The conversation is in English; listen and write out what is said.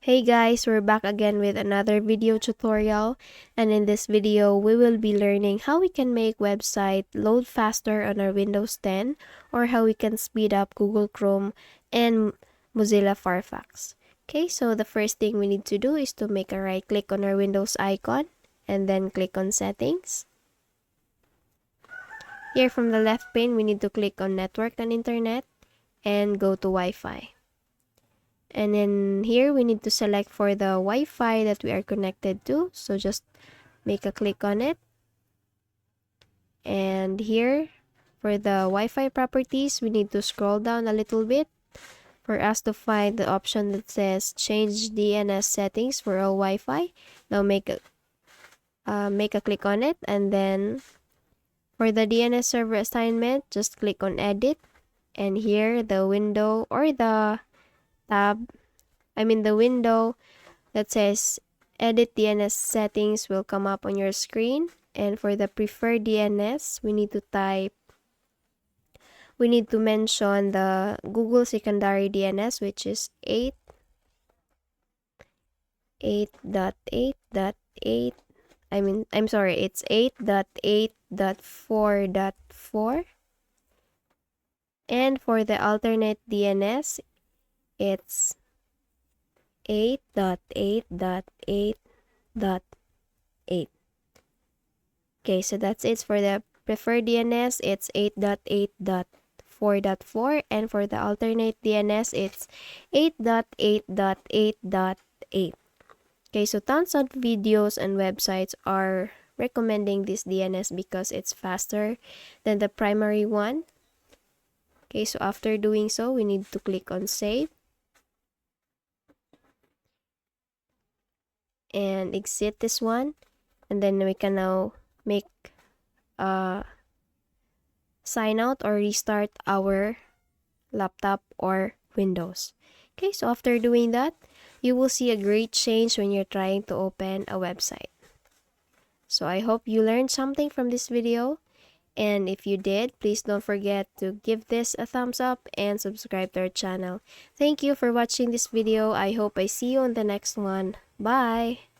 Hey guys, we're back again with another video tutorial, and in this video we will be learning how we can make website load faster on our Windows 10 or how we can speed up Google Chrome and Mozilla Firefox. Okay, so the first thing we need to do is to make a right click on our Windows icon and then click on settings. Here from the left pane we need to click on network and internet and go to Wi-Fi. And then here we need to select for the Wi-Fi that we are connected to. So just make a click on it. And here for the Wi-Fi properties, we need to scroll down a little bit for us to find the option that says change DNS settings for all Wi-Fi. Now make a click on it, and then for the DNS server assignment, just click on edit, and here the window or the the window that says edit DNS settings will come up on your screen. And for the preferred DNS, we need to mention the Google secondary DNS, which is 8.8.8. It's 8.8.4.4. And for the alternate DNS, it's 8.8.8.8. Okay, so that's it for the preferred DNS. It's 8.8.4.4, and for the alternate DNS, it's 8.8.8.8. Okay, so tons of videos and websites are recommending this DNS because it's faster than the primary one. Okay, so after doing so, we need to click on save and exit this one, and then we can now make sign out or restart our laptop or Windows. Okay, so after doing that, you will see a great change when you're trying to open a website. So I hope you learned something from this video, and if you did, please don't forget to give this a thumbs up and subscribe to our channel. Thank you for watching this video. I hope I see you on the next one. Bye!